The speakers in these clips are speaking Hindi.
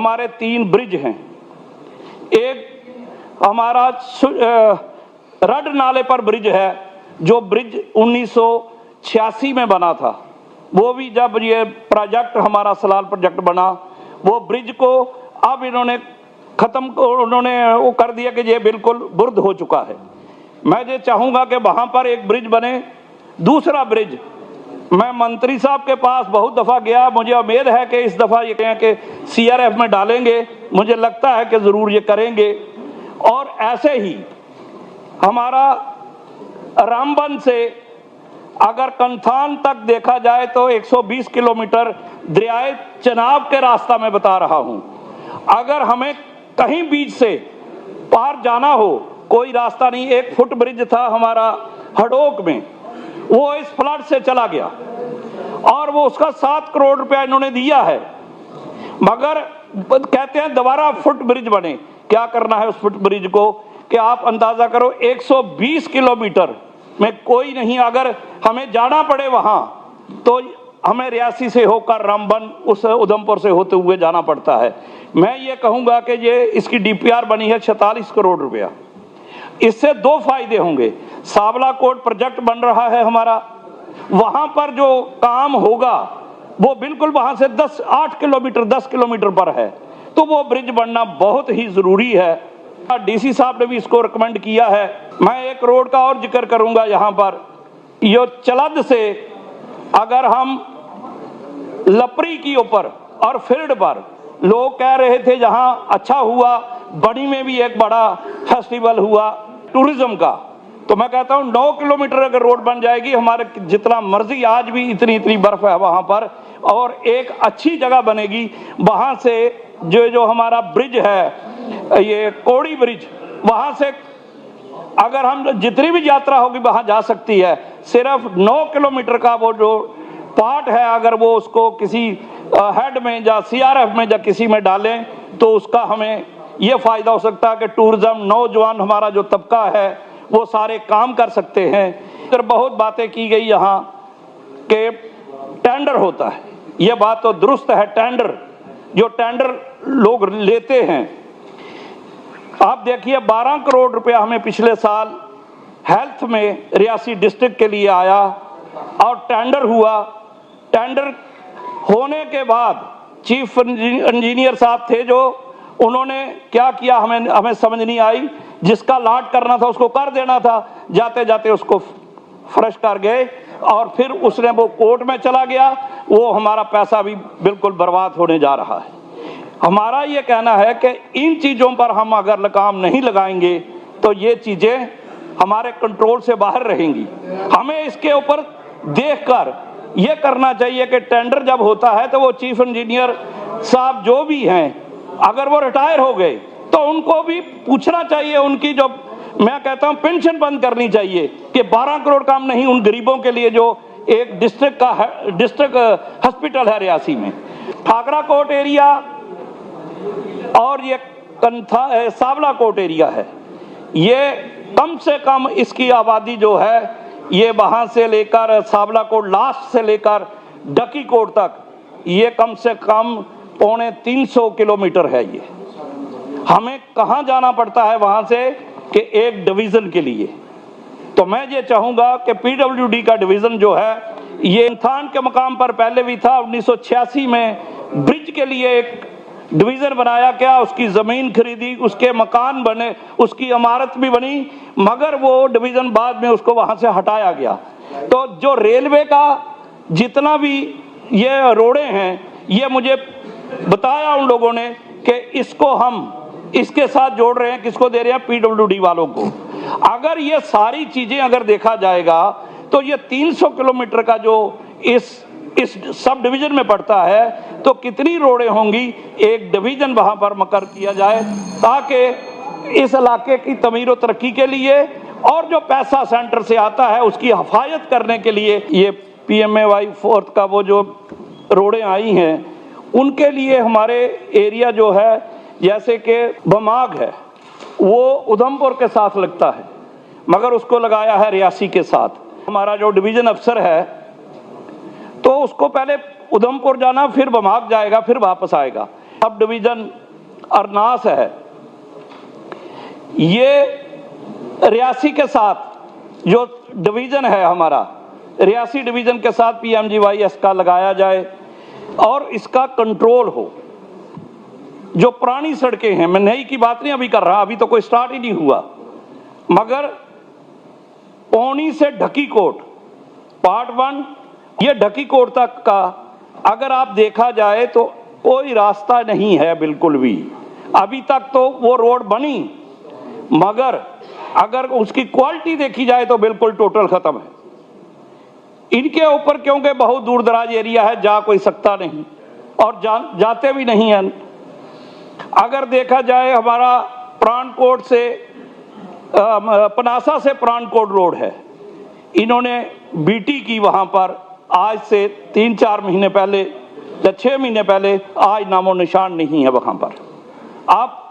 हमारे 3 ब्रिज हैं। एक हमारा रड नाले पर ब्रिज है, जो ब्रिज 1986 में बना था। वो भी जब ये प्रोजेक्ट हमारा सलाल प्रोजेक्ट बना, वो ब्रिज को अब इन्होंने उन्होंने वो कर दिया कि ये बिल्कुल बुर्द हो चुका है। मैं ये चाहूँगा कि वहाँ पर एक ब्रिज बने। दूसरा ब्रिज, मैं मंत्री साहब के पास बहुत दफ़ा गया, मुझे उम्मीद है कि इस दफ़ा ये कहें कि CRF में डालेंगे, मुझे लगता है कि ज़रूर ये करेंगे। और ऐसे ही हमारा रामबन से अगर कंथान तक देखा जाए तो 120 किलोमीटर दरियाए चनाब के रास्ता में बता रहा हूँ। अगर हमें कहीं बीच से पार जाना हो, कोई रास्ता नहीं। 1 फुट ब्रिज था हमारा हडोक में, वो इस फ्लड से चला गया और वो उसका 7 करोड़ रुपया इन्होंने दिया है, मगर कहते हैं दोबारा फुट ब्रिज बने। क्या करना है उस फुट ब्रिज को कि आप अंदाजा करो 120 किलोमीटर में कोई नहीं। अगर हमें जाना पड़े वहां तो हमें रियासी से होकर रामबन उस उधमपुर से होते हुए जाना पड़ता है। मैं ये कहूँगा कि ये इसकी DPR बनी है 46 करोड़ रुपया। इससे 2 फायदे होंगे। सावला कोट प्रोजेक्ट बन रहा है हमारा, वहाँ पर जो काम होगा वो बिल्कुल वहाँ से 8 किलोमीटर 10 किलोमीटर पर है, तो वो ब्रिज बनना बहुत ही ज़रूरी है। DC साहब ने भी इसको रिकमेंड किया है। मैं एक रोड का और जिक्र करूँगा यहाँ पर, यो चलद से अगर हम लपरी की ऊपर और फील्ड पर लोग कह रहे थे जहाँ अच्छा हुआ, बड़ी में भी एक बड़ा फेस्टिवल हुआ टूरिज्म का, तो मैं कहता हूँ 9 किलोमीटर अगर रोड बन जाएगी, हमारे जितना मर्जी आज भी इतनी बर्फ है वहाँ पर, और एक अच्छी जगह बनेगी। वहाँ से जो हमारा ब्रिज है, ये कोड़ी ब्रिज, वहाँ से अगर हम जितनी भी यात्रा होगी वहाँ जा सकती है। सिर्फ 9 किलोमीटर का वो जो पार्ट है, अगर वो उसको किसी हेड में या CRF में या किसी में डालें तो उसका हमें ये फ़ायदा हो सकता है कि टूरिज़्म, नौजवान हमारा जो तबका है वो सारे काम कर सकते हैं। फिर बहुत बातें की गई यहाँ कि टेंडर होता है, ये बात तो दुरुस्त है। टेंडर लोग लेते हैं, आप देखिए 12 करोड़ रुपया हमें पिछले साल हेल्थ में रियासी डिस्ट्रिक्ट के लिए आया और टेंडर हुआ। टेंडर होने के बाद चीफ इंजीनियर साहब थे जो, उन्होंने क्या किया हमें समझ नहीं आई। जिसका लाट करना था उसको कर देना था, जाते जाते उसको फ्रेश कर गए और फिर उसने वो कोर्ट में चला गया। वो हमारा पैसा भी बिल्कुल बर्बाद होने जा रहा है। हमारा ये कहना है कि इन चीज़ों पर हम अगर लगाम नहीं लगाएंगे तो ये चीज़ें हमारे कंट्रोल से बाहर रहेंगी। हमें इसके ऊपर देखकर ये करना चाहिए कि टेंडर जब होता है तो वो चीफ इंजीनियर साहब जो भी हैं, अगर वो रिटायर हो गए तो उनको भी पूछना चाहिए। उनकी जो मैं कहता हूँ पेंशन बंद करनी चाहिए कि 12 करोड़ काम नहीं उन गरीबों के लिए जो एक डिस्ट्रिक्ट हॉस्पिटल है रियासी में। ठाकरा कोट एरिया और ये सावला कोट एरिया है, ये कम से कम इसकी आबादी जो है ये वहाँ से लेकर सावला कोट लास्ट से लेकर डकी कोट तक ये कम से कम 350 किलोमीटर है। ये हमें कहाँ जाना पड़ता है वहाँ से कि एक डिवीज़न के लिए। तो मैं ये चाहूँगा कि PWD का डिवीज़न जो है ये थान के मकाम पर पहले भी था। 1986 में ब्रिज के लिए एक डिवीज़न बनाया गया, उसकी ज़मीन खरीदी, उसके मकान बने, उसकी इमारत भी बनी, मगर वो डिवीज़न बाद में उसको वहाँ से हटाया गया। तो जो रेलवे का जितना भी ये रोडें हैं, ये मुझे बताया उन लोगों ने कि इसको हम इसके साथ जोड़ रहे हैं, किसको दे रहे हैं, PWD वालों को। अगर ये सारी चीज़ें अगर देखा जाएगा तो ये 300 किलोमीटर का जो इस सब डिवीज़न में पड़ता है, तो कितनी रोडें होंगी। एक डिवीज़न वहाँ पर मुकर्रर किया जाए ताकि इस इलाके की तमीर व तरक्की के लिए और जो पैसा सेंटर से आता है उसकी हिफाजत करने के लिए ये PMAY 4 का वो जो रोडें आई हैं उनके लिए हमारे एरिया जो है, जैसे कि बमाग है वो उधमपुर के साथ लगता है, मगर उसको लगाया है रियासी के साथ। हमारा जो डिवीज़न अफसर है तो उसको पहले उधमपुर जाना, फिर बमाग जाएगा, फिर वापस आएगा। सब डिवीजन अरनास है, ये रियासी के साथ जो डिवीजन है हमारा, रियासी डिवीजन के साथ PMGYS का लगाया जाए और इसका कंट्रोल हो। जो पुरानी सड़कें हैं, मैं नई की बात नहीं अभी कर रहा, अभी तो कोई स्टार्ट ही नहीं हुआ, मगर पौनी से ढकीकोट पार्ट 1 ये ढकीकोट तक का अगर आप देखा जाए तो कोई रास्ता नहीं है बिल्कुल भी। अभी तक तो वो रोड बनी, मगर अगर उसकी क्वालिटी देखी जाए तो बिल्कुल टोटल खत्म है। इनके ऊपर क्योंकि बहुत दूर दराज एरिया है, जा कोई सकता नहीं और जाते भी नहीं हैं। अगर देखा जाए हमारा प्राणकोट से पनासा से प्राणकोट रोड है, इन्होंने BT की वहां पर आज से 3-4 महीने पहले या 6 महीने पहले, आज नामो निशान नहीं है वहां पर। आप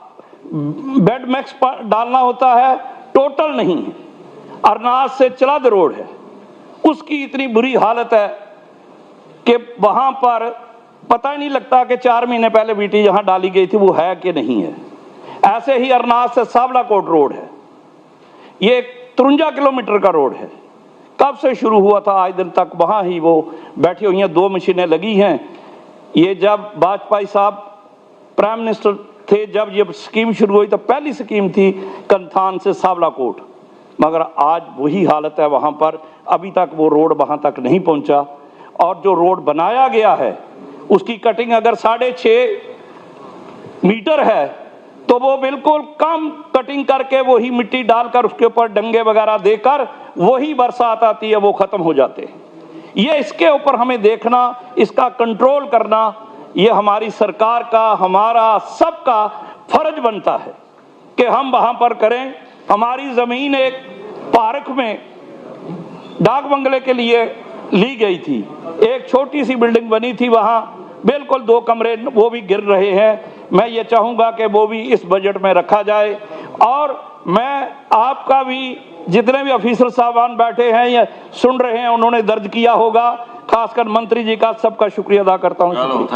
बेड मैक्स डालना होता है, टोटल नहीं है। अरनास से चलद रोड है, उसकी इतनी बुरी हालत है कि वहां पर पता ही नहीं लगता कि 4 महीने पहले BT जहां डाली गई थी वो है कि नहीं है। ऐसे ही अरनास से सावलाकोट रोड है, ये 53 किलोमीटर का रोड है। कब से शुरू हुआ था आज दिन तक वहां ही वो बैठी हुई हैं, 2 मशीनें लगी हैं। ये जब वाजपेयी साहब प्राइम मिनिस्टर थे, जब ये स्कीम शुरू हुई तो पहली स्कीम थी कंथान से सावलाकोट, मगर आज वही हालत है वहां पर। अभी तक वो रोड वहां तक नहीं पहुंचा और जो रोड बनाया गया है उसकी कटिंग अगर 6.5 मीटर है तो वो बिल्कुल कम कटिंग करके वही मिट्टी डालकर उसके ऊपर डंगे वगैरह देकर वही बरसात आती है वो खत्म हो जाते हैं। ये इसके ऊपर हमें देखना, इसका कंट्रोल करना, ये हमारी सरकार का, हमारा सबका फर्ज बनता है कि हम वहां पर करें। हमारी जमीन एक पार्क में डाक बंगले के लिए ली गई थी, एक छोटी सी बिल्डिंग बनी थी वहां, बिल्कुल 2 कमरे वो भी गिर रहे हैं। मैं ये चाहूंगा कि वो भी इस बजट में रखा जाए। और मैं आपका भी, जितने भी ऑफिसर साहबान बैठे हैं या सुन रहे हैं, उन्होंने दर्ज किया होगा, खासकर मंत्री जी का सबका शुक्रिया अदा करता हूँ।